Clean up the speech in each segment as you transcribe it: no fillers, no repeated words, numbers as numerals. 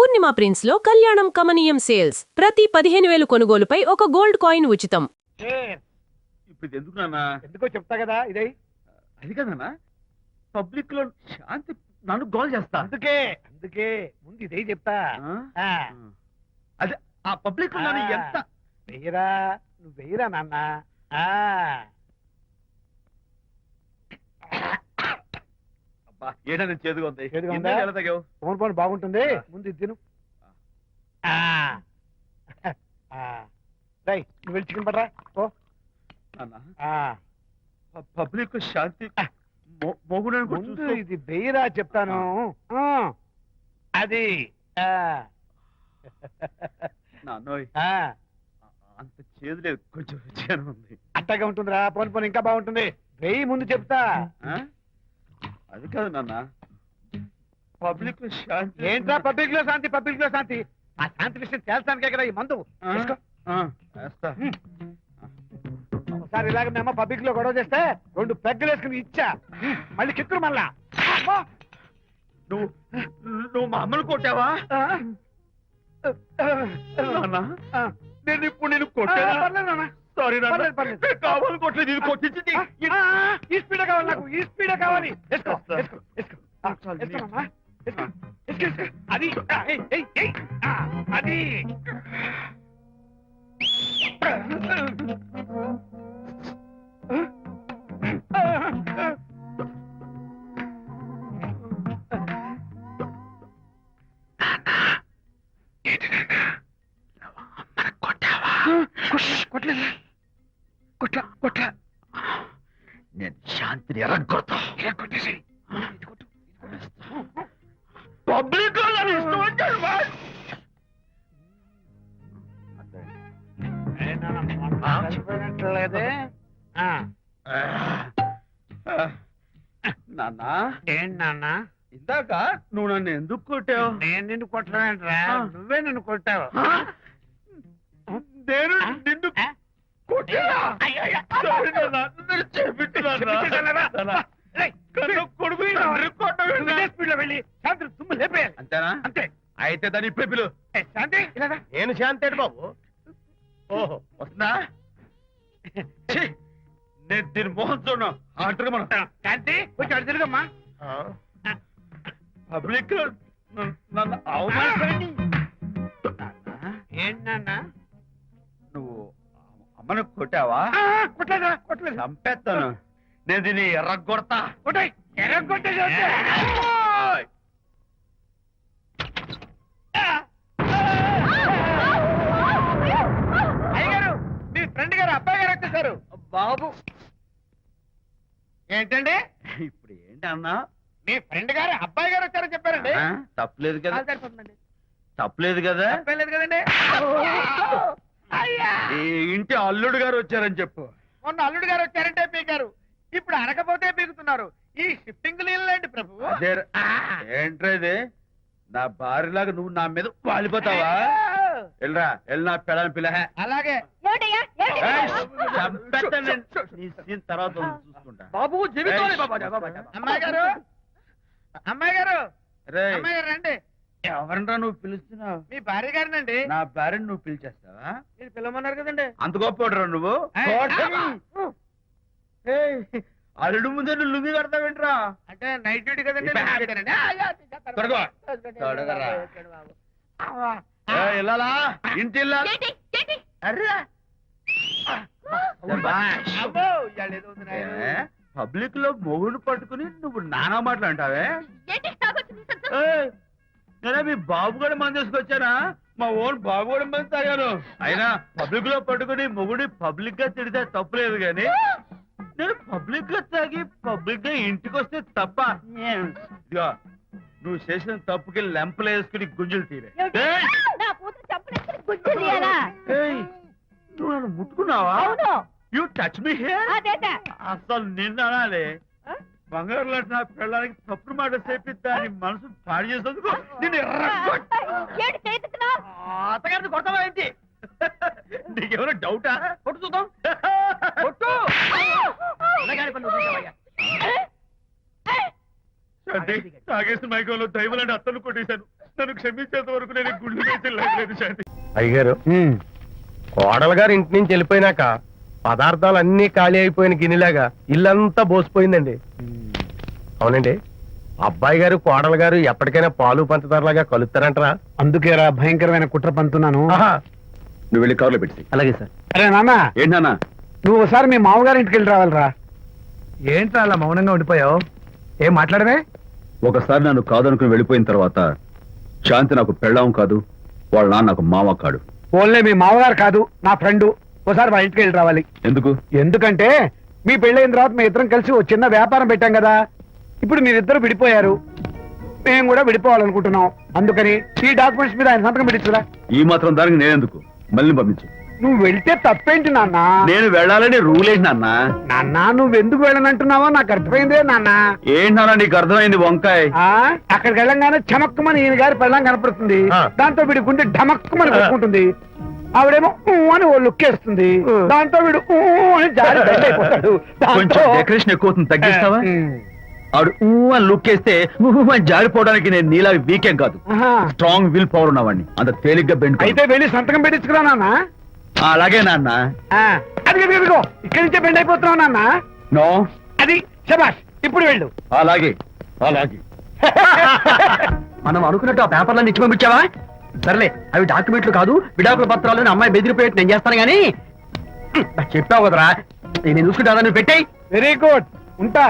పూర్ణిమ prince లో కళ్యాణం కమనీయం సేల్స్ ప్రతి 15,000 కొనుగోలుపై ఒక గోల్డ్ కాయిన్ ఉచితం. ఇప్పుడు ఎందుకు నాన్న? ఎందుకో చెప్తా కదా ఇదే. అది కదన్నా, పబ్లిక్ లో శాంతి నన్ను గోల్ చేస్తా. అందుకే ముందు ఇదే చెప్తా. అదే ఆ పబ్లిక్ లో నన్ను ఎంత వెయ్యరా, నువ్వు వెయ్యరా నాన్న. ఏడా నేను చేదుగా ఉంది. చేదుగా ఉందా? ఎలా తగ్గావు? ఫోన్ ఫోన్ బాగుంటుంది, ముందు ఇది తిను. నువ్వు వెళ్ళి చికెన్ పడరా. ఓ పబ్లిక్ శాంతి మొగుడని ముందు ఇది వెయ్యరా చెప్తాను. అది నాన్నోయ్ అంత చేదు లేదు, కొంచెం రుచిగానే ఉంది. అట్టగా ఉంటుందిరా, పోను పోను ఇంకా బాగుంటుంది. వెయ్యి ముందు చెప్తా. అది కాదు నాన్న, పబ్లిక్ లో శాంతి. ఏంట్రా పబ్లిక్ లో శాంతి? పబ్లిక్ లో శాంతి ఆ శాంతి విషయం తేల్చడానికే కదా ఈ మందు. ఒకసారి ఇలాగ మేము పబ్లిక్ లో గొడవ చేస్తే 2 పెగ్గలు వేసుకుని ఇచ్చా, మళ్ళీ కిక్కురు మళ్ళా. నువ్వు మా అమ్మను కొట్టావా? నేను ఇప్పుడు నేను కొట్టా. సారీ కావాలి కొట్టలేదు, ఇది కొట్టించింది. ఈ స్పీడ్ కావాలి నాకు, ఈ స్పీడ్ కావాలి. అది అది కొట్లా నేను శాంతిని ఎరగొడతా. కొట్టేసి పబ్లిక్ లేదే. నాన్న ఏంటి నాన్న? ఇందాక నువ్వు నన్ను ఎందుకు కొట్టావు? నేను నిన్ను కొట్టలేంట్రా, నువ్వే నన్ను కొట్టావు. నేను నిన్ను అంతేనా? అంతే. అయితే దాని ఇప్పుడే పిలు. శాంతి నేను శాంతి బాబు. ఓహో వస్తుందా? నేను దీని మోహన్ చూడను. ఆటగా మనం శాంతి కొంచెం అటు తిరుగమ్మా. పబ్లిక్ నన్ను అవమానిస్తానండి. ఏంటన్నా నువ్వు అమ్మను కొట్టావా? కొట్టలేదు. చంపేస్తాను నేను, దీన్ని ఎర్రగొడతా. ఎర్రగొట్టే అయ్యగారు, మీ ఫ్రెండ్ గారు అబ్బాయి గారు వచ్చేసారు. బాబు ఏంటండి ఇప్పుడు ఏంటి అన్నా? మీ ఫ్రెండ్ గారు అబ్బాయి గారు వచ్చారని చెప్పారండి. తప్పలేదు కదా? సరిపోతుందండి. తప్పలేదు కదా? తప్పలేదు కదండి. ఈ ఇంటి అల్లుడు గారు వచ్చారని చెప్పు. మొన్న అల్లుడు గారు వచ్చారంటే పీకారు, ఇప్పుడు అనకపోతే పీకుతున్నారు. ఈ షిఫ్టింగ్ లీలండి ప్రభు. అదే ఏంట్రా ఇది? నా భార్యలాగా నువ్వు నా మీద వాలిపోతావా? వెళ్ళరా, వెళ్ళి నా పెళ్ళని పిల్ల. అలాగే తర్వాత చూసుకుంటా. బాబు జీవితం. అమ్మాయి గారు, అమ్మాయి గారు, రే అమ్మాయి గారు రండి. ఎవరంటా నువ్వు పిలుస్తున్నావు? మీ భార్య గారినండి. నా భార్యను నువ్వు పిలిచేస్తావా? మీరు పిలవమన్నారు కదండి. అంత గొప్ప నువ్వు? అల్లుడు ముందే నువ్వు లుంగి కడతావేంట్రా? అంటే నైట్ డ్యూటీ కదండి. వెళ్ళాలా? ఇంటి వెళ్ళాలి. పబ్లిక్ లో మొగుడు పట్టుకుని నువ్వు నానా మాటలు అంటావే? నేనే మీ బాబు కూడా మంది తీసుకొచ్చానా? మా ఓన్ బాబు కూడా మంది తాగాను. అయినా పబ్లిక్ లో పట్టుకుని మొగుడి పబ్లిక్ గా తిడితే తప్పులేదు గాని, నేను పబ్లిక్ గా తాగి పబ్లిక్ గా ఇంటికి వస్తే తప్ప. ఇదిగో నువ్వు చేసిన తప్పుకి లెంపలు వేసుకుని గుంజులు తీరే. నువ్వు నన్ను ముట్టుకున్నావా? You touch me here. అసలు నిన్న అనాలి. బంగారు లాంటి నా పిల్లలకి తప్పుడు మాట చెప్పిద్దా అని మనసు పాడు చేసేందుకు నేను అత్తగారిని కొడతావా ఏంటి? నీకేమైనా డౌటా? కొట్టు చూద్దాం. కొట్టు. తాగేసిన మైకంలో దైవలాంటి అత్తను కొట్టేశాను. నన్ను క్షమించేంత వరకు నేను గుళ్ళు వేసి లేదు శాంతి. అయ్యగారు కోడలు గారు ఇంటి నుంచి వెళ్ళిపోయినాక పదార్థాలు అన్ని ఖాళీ అయిపోయిన గిన్నెలాగా ఇల్లంతా బోసిపోయిందండి. అవునండి, అబ్బాయి గారు కోడలు గారు ఎప్పటికైనా పాలు పంచదారలాగా కలుస్తారంటరా? అందుకేరా భయంకరమైన కుట్ర పంతున్నాను. నువ్వు వెళ్ళి కారులో పెట్టి. అలాగే సార్. అరే నాన్న, ఏంటన్నా? నువ్వు ఒకసారి మీ మామగారి ఇంటికి వెళ్ళి రావాలిరా. ఏంట్రా అలా మౌనంగా ఉండిపోయావు? ఏం మాట్లాడమే? ఒకసారి నన్ను కాదనుకుని వెళ్ళిపోయిన తర్వాత శాంతి నాకు పెళ్ళాం కాదు, వాళ్ళ నాన్న నాకు మామ కాడు. ఓన్లే మీ మామగారు కాదు, నా ఫ్రెండ్. ఒకసారి మా ఇంటికి వెళ్ళి రావాలి. ఎందుకు? ఎందుకంటే మీ పెళ్ళైన తర్వాత మీ ఇద్దరం కలిసి ఒక చిన్న వ్యాపారం పెట్టాం కదా. ఇప్పుడు మీరిద్దరు విడిపోయారు, మేము కూడా విడిపోవాలనుకుంటున్నాం. అందుకని ఈ డాక్యుమెంట్స్ మీద ఆయన సంతకం పెట్టించురా. ఈ మాత్రం దానికి నేనెందుకు? మళ్ళీ పంపించు. నువ్వు వెళ్తే తప్పేంటి నాన్న? నేను వెళ్ళాలని రూల్ ఏంటి నాన్న? నాన్న, నువ్వు ఎందుకు వెళ్ళనంటున్నావో నాకు అర్థమైందే నాన్న. ఏంటన్నా నీకు అర్థమైంది వంకాయ? అక్కడికి వెళ్ళంగానే చమక్కుమని ఈయన గారి పెళ్ళం కనపడుతుంది. దాంతో వీడి గుండె ఢమక్కుమని కొట్టుకుంటుంది. ఆవిడేమో ఊ అని ఓ లుక్ వేస్తుంది. దాంతో వీడు ఊ అని జారి బెడ్ అయిపోతాడు. కొంచెం డెకరేషన్ ఎక్కువ అవుతుంది, తగ్గిస్తావా? ఆవిడ ఊ అని లుక్ వేస్తే అని జారిపోవడానికి నేను నీలా వీకేం కాదు, స్ట్రాంగ్ విల్ పవర్ ఉన్నవాడిని. అంత తేలిగ్గా బెండ్ అయితే వెళ్ళి సంతకం పెట్టించుకురా నాన్న. అలాగే నాన్న. అది ఇదిగో ఇక్కడి నుంచే బెండ్ అయిపోతున్నావు నాన్న. నో, అది శబాష్, ఇప్పుడు వెళ్ళు. అలాగే అలాగే. మనం అనుకున్నట్టు ఆ పేపర్లను ఇచ్చి పంపించావా? సర్లే, అవి డాక్యుమెంట్లు కాదు, విడాకుల పత్రాలు. అమ్మాయి బెదిరిపోయేట్టు నేను చేస్తాను గానీ చెప్పావు కదరా, నేను చూసుకుంటా. నువ్వు పెట్టాయి. వెరీ గుడ్, ఉంటా.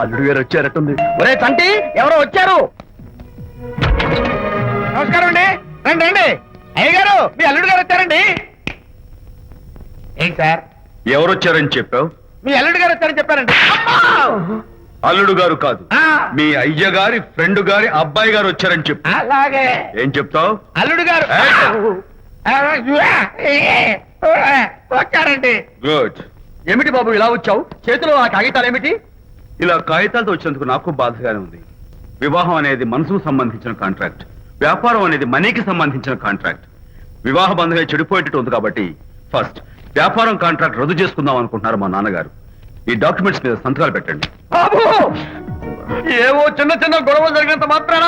అల్లుడు గారు వచ్చారట్టుంది. ఒరే తంటి, ఎవరో వచ్చారు. నమస్కారం అండి. రండి రండి. అయ్య గారు, మీ అల్లుడు గారు వచ్చారండి. ఏంటి సార్? ఎవరు వచ్చారని చెప్పావు? మీ అల్లుడు గారు వచ్చారని చెప్పారండి. అల్లుడు గారు కాదు, మీ అయ్య గారి ఫ్రెండ్ గారి అబ్బాయి గారు వచ్చారని చెప్పు. అలాగే. ఏం చెప్తావు? అల్లుడు గారు వచ్చారండి. గుడ్. ఏమిటి బాబు ఇలా వచ్చావు? చేతిలో ఆ కాగితాలు ఏమిటి? ఇలా కాగితాలతో వచ్చినందుకు నాకు బాధగానే ఉంది. వివాహం అనేది మనసుకు సంబంధించిన కాంట్రాక్ట్, వ్యాపారం అనేది మనీకి సంబంధించిన కాంట్రాక్ట్. వివాహ బంధంగా చెడిపోయేటట్టు ఉంది కాబట్టి ఫస్ట్ వ్యాపారం కాంట్రాక్ట్ రద్దు చేసుకుందాం అనుకుంటున్నారు మా నాన్నగారు. ఈ డాక్యుమెంట్స్ మీద సంతకాలు పెట్టండి. బాబు, ఏవో చిన్న చిన్న గొడవలు జరిగినంత మాత్రాన,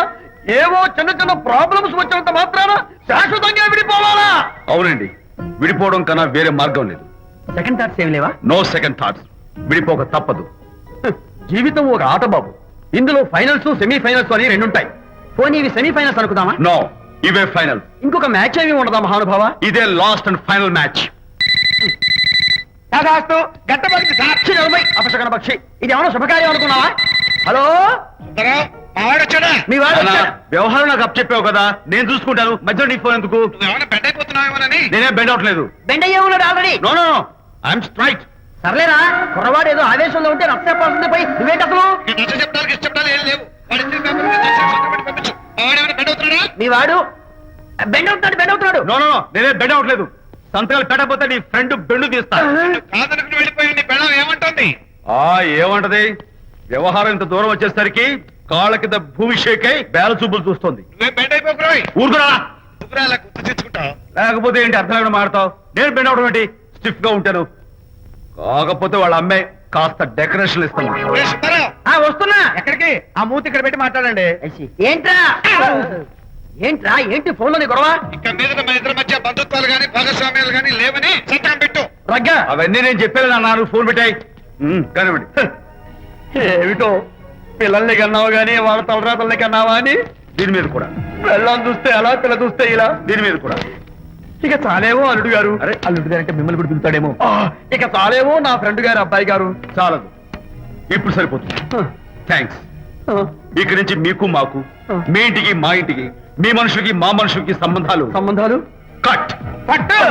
ఏవో చిన్న చిన్న ప్రాబ్లమ్స్ వచ్చినంత మాత్రాన శాశ్వతంగా విడిపోవాలా? అవునండి, విడిపోవడం కన్నా వేరే మార్గం లేదు. సెకండ్ థాట్స్ ఏమి లేవా? No second thoughts. విడిపోక తప్పదు. జీవితం ఒక ఆట బాబు, ఇందులో ఫైనల్స్ సెమీఫైనల్స్ అని రెండుంటాయి. పోనీ ఇవి సెమీఫైనల్స్ అనుకుందామా? నో, ఇవే ఫైనల్. ఇంకొక మ్యాచ్ ఏమి ఉండదా మహానుభావ? ఇదే లాస్ట్ అండ్ ఫైనల్ మ్యాచ్. గట్టబడి సాక్షి నలభై అపశకన పక్షి. ఇది ఏమైనా శుభకార్యం అనుకున్నావా? హలో, మీ వాడు అన్నా, వచ్చాడు. వ్యవహారం నాకు అప్ చెప్పావు కదా, నేను చూసుకుంటాను. మధ్యలో నీకు ఫోన్ ఎందుకు? బెడ్ అయిపోతున్నావేమోనని. నేనే బెండ్ అవట్లేదు. బెండ్ అయ్యే ఉన్నాడు already. No no, I'm straight. సర్లేరా, కుర్రవాడు ఏదో ఆవేశంలో ఉంటే రక్తపోతుంది పోయి నువ్వేంటి అసలు? మీ వాడు బెండ్ అవుతున్నాడు, బెండ్ అవుతున్నాడు. నో నో, నేనే బెండ్ అవట్లేదు. సంతకాలు పెట్టకపోతే నీ ఫ్రెండ్ బెండు తీస్తా. ఏమంటుంది? ఏమంటది? వ్యవహారం ఇంత దూరం వచ్చేసరికి కాళ్ళ కింద భూమి షేక్ అయి బేల చూపులు చూస్తుంది. బెడ్ అయిపోకురాయి. ఊరుకురా. తెచ్చుకుంటావు. లేకపోతే ఏంటి అర్థం లేకుండా మాడతావు? నేను బెండ్ అవడం ఏంటి? స్టిఫ్ గా ఉంటాను. కాకపోతే వాళ్ళ అమ్మాయి కాస్త డెకరేషన్ ఇస్తాను. వస్తున్నా. ఎక్కడికి? ఆ మూతి ఇక్కడ పెట్టి మాట్లాడండి. ఏంట్రా ఏంట్రా ఏంటి ఫోన్ లోని గొడవ? ఇక్కడ మీద మన ఇద్దరి మధ్య బంధుత్వాలు గాని భాగస్వామ్యాలు గాని లేవని సంతకం పెట్టు. రగ్గా అవన్నీ నేను చెప్పాను అన్నారు. ఫోన్ పెట్టాయి కానివ్వండి. ఏమిటో పిల్లల్ని కన్నావు గానీ వాళ్ళ తలరాతల్ని కన్నావా అని. దీని మీద కూడా పిల్లల్ని చూస్తే అలా, పిల్ల చూస్తే ఇలా. దీని మీద కూడా ఇక చాలేమో అల్లుడు గారు. అరే, అల్లుడు గారు అంటే మిమ్మల్ని కూడా పిలుతాడేమో. ఇక చాలేమో నా ఫ్రెండ్ గారు అబ్బాయి గారు. చాలదు, ఇప్పుడు సరిపోతుంది. థ్యాంక్స్. ఇక్కడి నుంచి మీకు మాకు, మీ ఇంటికి మా ఇంటికి, మీ మనుషులకి మా మనుషులకి సంబంధాలు కట్. పట్టు.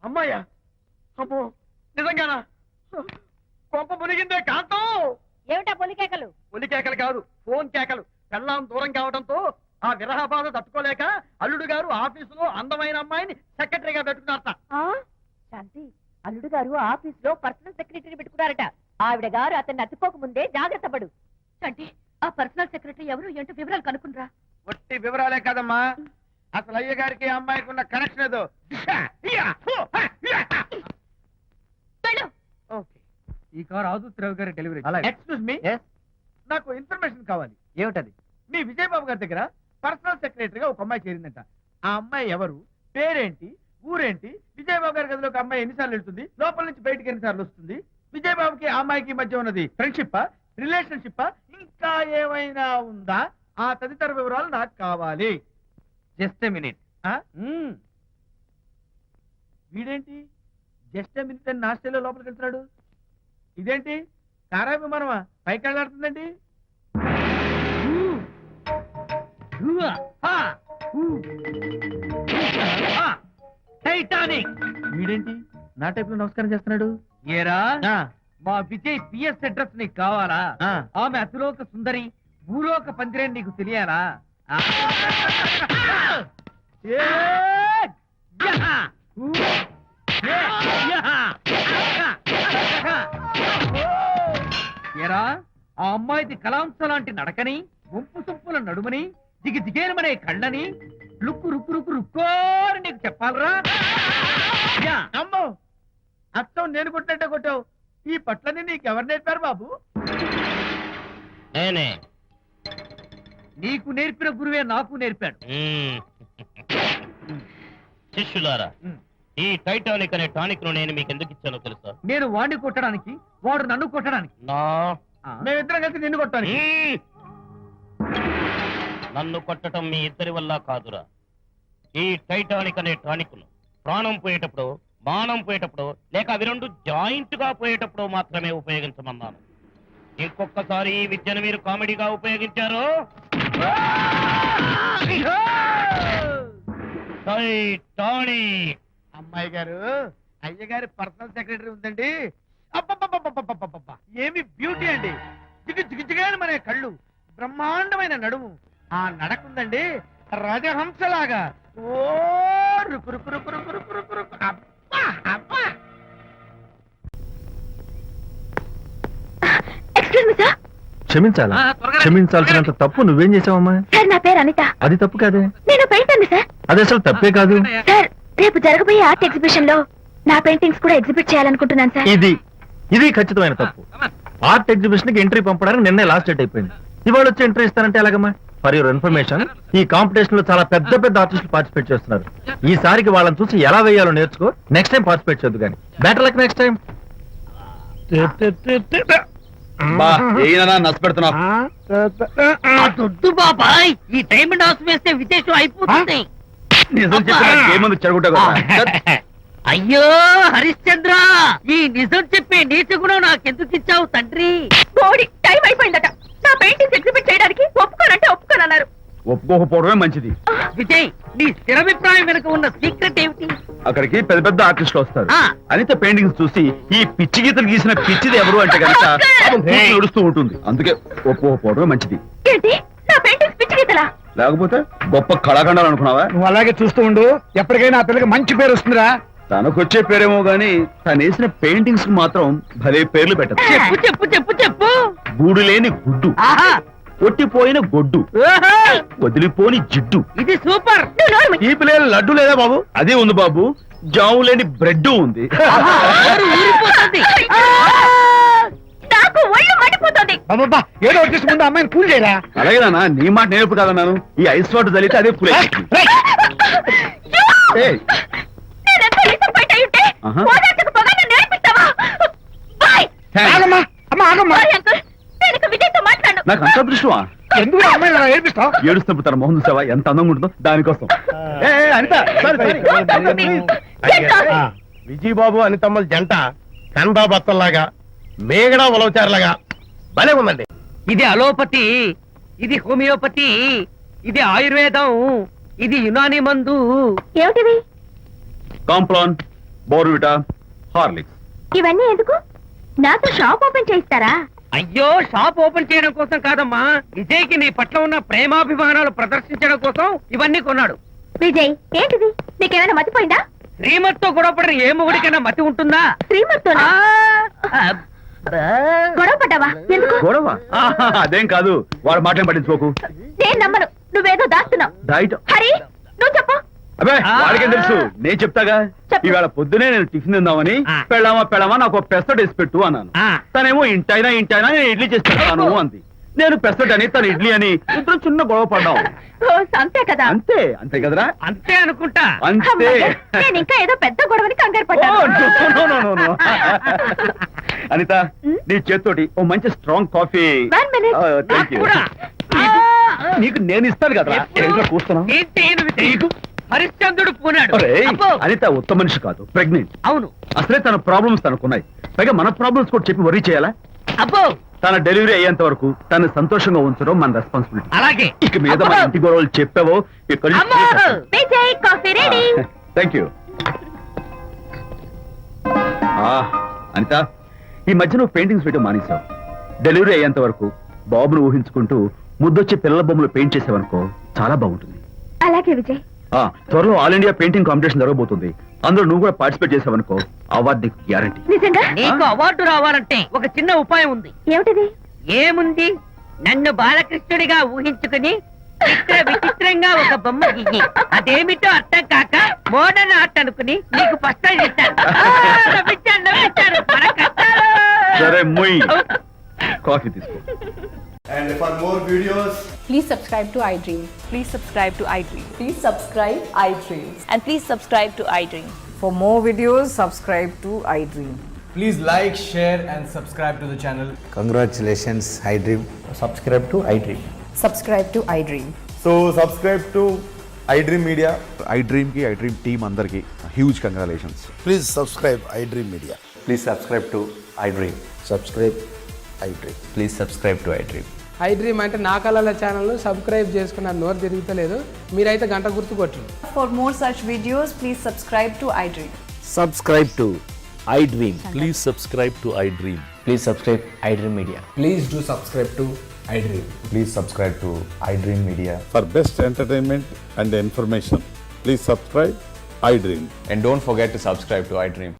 అమ్మాయ్యా, అమ్మో నిజంగానా? కొంప మునిగిందే కాంతం. ఏమిటా పొలికేకలు? ఒలి కేకలు కాదు, ఫోన్ కేకలు. పెళ్ళాం దూరం కావడంతో ఆ విరహ బాధ తట్టుకోలేక అల్లుడు గారు ఆఫీసులో అందమైన అమ్మాయిని సెక్రటరీగా పెట్టుకున్నారట. శాంతి, అల్లుడు గారు ఆఫీస్ లో పర్సనల్ సెక్రటరీ పెట్టుకున్నారట. ఆవిడ గారు అతన్ని అతుక్కోక ముందే జాగ్రత్త పడు. అంటే ఆ పర్సనల్ సెక్రటరీ ఎవరు ఏంటో వివరాలు కనుక్కుండ్రా. ఒట్టి వివరాలే కదమ్మా, అసలు అయ్య గారికి అమ్మాయికి ఉన్న కనెక్షన్ ఏదో. వెళ్ళు. ఓకే, ఈ కార్ ఆదుత్రావు గారి డెలివరీ. ఎక్స్క్యూజ్ మీ, నాకు ఇన్ఫర్మేషన్ కావాలి. ఏమిటది? మీ విజయబాబు గారి దగ్గర పర్సనల్ సెక్రటరీగా ఒక అమ్మాయి చేరిందంట. ఆ అమ్మాయి ఎవరు, పేరేంటి, ఊరేంటి, విజయబాబు గారి గదిలోకి అమ్మాయి ఎన్నిసార్లు వెళ్తుంది, లోపల నుంచి బయటికి ఎన్నిసార్లు వస్తుంది, విజయబాబుకి ఆ అమ్మాయికి మధ్య ఉన్నది ఫ్రెండ్షిప్, రిలేషన్షిప్, ఇంకా ఏమైనా ఉందా, ఆ తదితర వివరాలు నాకు కావాలి. Just a minute. వీడేంటి జస్ట్ ఎ మినిట్ అని నాస్టేలో లోపలికి వెళ్తున్నాడు? ఇదేంటి కారా విమానమా పైకి వెళ్ళాడుతుందండి? టైటానిక్. వీడేంటి నా టైప్ లో నమస్కారం చేస్తున్నాడు? ఏరా మా విజయ్ పిఎస్ అడ్రస్ నీకు కావాలా? ఆమె అతిలోక సుందరి, భూలోక పందిరేని నీకు తెలియాలా? ఏరా ఆ అమ్మాయిది కలాంస లాంటి నడకని, వంపు సొంపుల నడుమని, దిగి దిగేనమనే కళ్ళని, లుక్కు రుక్కు రుక్కు రుక్కోని నీకు చెప్పాలరా? అమ్మో, అత్తం నేను కొట్టినట్టే కొట్టావు. ఈ పట్లని నీకెవరు నేర్పారు బాబు? నేనే. నీకు నేర్పిన గురువే నాకు నేర్పాడు. శిష్యులారా, ఈ టైటానిక్ అనే టానిక్ ను నేను మీకు ఎందుకు ఇచ్చానో తెలుసా? నేను వాడిని కొట్టడానికి, వాడు నన్ను కొట్టడానికి. మేమిద్దరం కలిసి నిన్ను కొట్టాను. నన్ను కొట్టడం మీ ఇద్దరి వల్ల కాదురా. ఈ టైటానిక్ అనే టానిక్ ను ప్రాణం పోయేటప్పుడు, మానం పోయేటప్పుడు, లేక అవి రెండు జాయింట్ గా పోయేటప్పుడు మాత్రమే ఉపయోగించమన్నాను. ఇంకొకసారి ఈ విద్యను మీరు కామెడీగా ఉపయోగించారు, టైటానిక్. అమ్మాయి గారు, అయ్యగారి పర్సనల్ సెక్రటరీ ఉందండి. అబ్బబ్బబ్బబ్బబ్బబ్బబ్బ, ఏమి బ్యూటీ అండి! జిగు జిగు జిగాని మన కళ్ళు, బ్రహ్మాండమైన నడుము, ఆ నడకుందండి రాజహంసలాగా. ఓ రుకు రుకు రుకు రుకు రుకు రుకు రుకు. అబ్బా అబ్బా. Excuse me sir. క్షమించాలా? క్షమించాల్సినంత తప్పు నువ్వేం చేసావమ్మా? సార్ నా పేరు అనిత. అది తప్పు కాదే. నేను పెయింటర్ సార్. అది అసలు తప్పే కాదు. సార్ రేపు జరగబోయే ఆర్ట్ ఎగ్జిబిషన్ లో నా పెయింటింగ్స్ కూడా ఎగ్జిబిట్ చేయాలనుకుంటున్నాను సార్. ఇది ఖచ్చితమైన తప్పు. ఆర్ట్ ఎగ్జిబిషన్ కి ఎంట్రీ పంపడానికి నిన్నే లాస్ట్ డేట్ అయిపోయింది. ఇవాళ వచ్చి ఎంట్రీ ఇస్తానంటే ఎలాగమ్మా? ఫర్ యువర్ ఇన్ఫర్మేషన్, ఈ కాంపిటీషన్ లో చాలా పెద్ద పెద్ద ఆర్టిస్టులు పార్టిసిపేట్ చేస్తున్నారు. ఈసారికి వాళ్ళని చూసి ఎలా వేయాలో నేర్చుకో. నెక్స్ట్ టైం పార్టిసిపేట్ చేయొద్దు కానీ. Better luck next time. దొడ్డు బాబాయ్, ఈ డైమండ్ హౌస్ వేస్తే విశేషం అయిపోతుంది. అయ్యో హరిశ్చంద్ర, ఈ నిజం చెప్పే నీచ గుణం నాకెందుకు ఇచ్చావు తండ్రి? బోడి టైం అయిపోయిందట. నా పెయింటింగ్స్ ఎగ్జిబిట్ చేయడానికి ఒప్పుకోనంటే ఒప్పుకోనన్నారు. ఒప్పుకోకపోవడమే మంచిది. విజయ్, నీ స్థిరాభిప్రాయం వెనుక ఉన్న సీక్రెట్ ఏమిటి? అక్కడికి పెద్ద పెద్ద ఆర్టిస్టులు వస్తారు. ఆ. అనిత పెయింటింగ్స్ చూసి ఈ పిచ్చి గీతలు గీసిన పిచ్చిది ఎవరు అంటే కనుక నడుస్తూ ఉంటుంది. అందుకే ఒప్పుకోకపోవడమే మంచిది. ఏంటి నా పెయింటింగ్స్ పిచ్చి గీతలా? లేకపోతే గొప్ప కళాఖండాలు అనుకున్నావా? నువ్వు అలాగే చూస్తూ ఉండు, ఎప్పటికైనా ఆ పిల్లకి మంచి పేరు వస్తుందిరా. తనకొచ్చే పేరేమో గాని తను వేసిన పెయింటింగ్స్ మాత్రం భలే పేర్లు పెట్టదు. చెప్పు చెప్పు చెప్పు చెప్పు. గూడు లేని గుడ్డు, ఆహా, కొట్టిపోయిన గొడ్డు, ఓహో, వదిలిపోని జిడ్డు, ఇది సూపర్. తీపి లేని లడ్డు లేదా బాబు? అదే ఉంది బాబు. జాము లేని బ్రెడ్ ఉంది. నోరు ఊరిపోతుంది. నాకు ఒళ్ళు మండిపోతుంది. అబ్బబ్బా, ఏదో వచ్చేసి ముందు అమ్మాయిని కూల్ చేయరా. అలాగే నాన్న, నీ మాట నేర్పు కదన్నాను. ఈ ఐస్ వాటర్ చల్లితే అదే పూలే. నేనెంత డిసప్పాయింట్ అయి ఉంటే ఆహా. ఓదార్చకు పోగా నన్ను నేర్పిస్తావా? బాయ్. ఆగమ్మా, అమ్మా ఆగమ్మా. సారీ అంకుల్, నేను ఇక విజయ్తో మాట్లాడను. నాకు అంత దృష్టమా? ఎందుకు ఆ అమ్మాయిని అలా ఏడిపిస్తావు? ఏడుస్తున్నప్పుడు తన మొహం చూసావా ఎంత అందంగా ఉంటుందో? దానికోసం. Anitha, Don't talk to me. Get lost. Vijaya Babu అనితమ్మల జంట కన్బా బత్తల్లాగా, మేగడా ఉలవచారులాగా భలే ఉందండి. ఇది అలోపతి, ఇది హోమియోపతి, ఇది ఆయుర్వేదం, ఇది యునాని మందు. ఏమిటివి? Complan, Bournvita, Horlicks. ఇవన్నీ ఎందుకు? నాతో షాప్ ఓపెన్ చేయిస్తారా? అయ్యో, షాప్ ఓపెన్ చేయడం కోసం కాదమ్మా, విజయ్కి నీ పట్ల ఉన్న ప్రేమాభిమానాలు ప్రదర్శించడం కోసం ఇవన్నీ కొన్నాడు. విజయ్, ఏంటిది? నీకేమైనా మతిపోయిందా? శ్రీమతితో గొడవపడిన ఏ మొగుడికైనా మతి ఉంటుందా? శ్రీమతితో ఆ, గొడవ పడ్డావా ఎందుకు గొడవ అదేం కాదు, వాడు మాటలు పట్టించుకోకు. నేను నమ్మను, నువ్వేదో దాస్తున్నావు. డైట్ హరి నువ్వు చెప్పు. అబ్బే వాడికేం తెలుసు, నేను చెప్తాగా. చెప్పు. ఇవాళ పొద్దునే నేను టిఫిన్ తిందామని పెళ్ళామా నాకు ఒక పెసరట్ వేసి పెట్టు అన్నాను. తనేమో ఇంటైనా నేను ఇడ్లీ చేసి పెడతాను అంది. నేను పెసరట్ అని తను ఇడ్లీ అని ఇద్దరు చిన్న గొడవ పడ్డాం. ఓ, అంతే కదా. అంతే అంతే కదరా, అంతే అనుకుంటా. అంతే. అమ్మయ్య, నేను ఇంకా ఏదో పెద్ద గొడవని కంగారు ఓ, పడ్డాను. no. అనిత, నీ చేత్తోటి ఓ మంచి strong coffee. 1 minute. Thank you. కూడా. నీకు నేను ఇస్తాను కదా. ఏంటో కూస్తున్నావు? ఏంటి నువ్వు తెలియదు? హరిశ్చంద్రుడు పూనాడు. ఒరేయ్, అబ్బో. అనిత ఉత్తమ మనిషి కాదు, ప్రెగ్నెంట్. అవును. అసలే తన ప్రాబ్లమ్స్ తనకున్నాయి, పైగా మన ప్రాబ్లమ్స్ కూడా చెప్పి వరీ చేయాలా? అబ్బో తన డెలివరీ అయ్యేంత వరకు తను సంతోషంగా ఉంచడం మన రెస్పాన్సిబిలిటీ. అలాగే. ఇక మీద మన ఇంటి గొడవలు చెప్పావో ఇక్కడ అమ్మో. Vijay coffee ready. Thank you. Anitha, ఈ మధ్య నువ్వు పెయింటింగ్స్ వేయడం మానేశావు. డెలివరీ అయ్యేంత వరకు బాబును ఊహించుకుంటూ ముద్దొచ్చి పిల్లల బొమ్మలు పెయింట్ చేసావనుకో చాలా బాగుంటుంది. అలాగే విజయ్. త్వరలో ఆల్ ఇండియా పెయింటింగ్ కాంపిటీషన్ జరగబోతుంది. అందులో నువ్వు కూడా పార్టిసిపేట్ చేసావనుకో అవార్డు నీకు గ్యారంటీ. నిజంగా? నీకు అవార్డు రావాలంటే ఒక చిన్న ఉపాయం ఉంది. ఏమిటిది? ఏముంది, నన్ను బాలకృష్ణుడిగా ఊహించుకుని విచిత్రంగా ఒక బొమ్మ గీయి. అదేమిటో అర్థం కాక మోడర్న్ ఆర్ట్ అనుకుని నీకు ఫస్ట్ ప్రైజ్ ఇస్తాను. నవ్వించాను. మన కష్టాలు. సరే ముయ్, కాఫీ తీసుకో. And for more videos, Please subscribe to iDream. Please subscribe to iDream. Please subscribe iDream. And please subscribe to iDream. For more videos, subscribe to iDream. please like, share, and subscribe to the channel. Congratulations, iDream. Subscribe to iDream. Subscribe to iDream. So subscribe to iDream Media. iDream ki iDream team andarki huge congratulations. Please subscribe iDream Media. Please subscribe to iDream. Subscribe iDream. Please subscribe to iDream. iDream అంటే నా కళల channel subscribe చేసుకున్న నోరు తిరుగుతలేదు, మీరైతే గంట గుర్తు కొట్టండి. For more such videos, please subscribe to iDream. Subscribe to iDream. Please subscribe to iDream. Please subscribe iDream Media. Please do subscribe to iDream. Please subscribe to iDream Media. For best entertainment and information, please subscribe iDream. And don't forget to subscribe to iDream.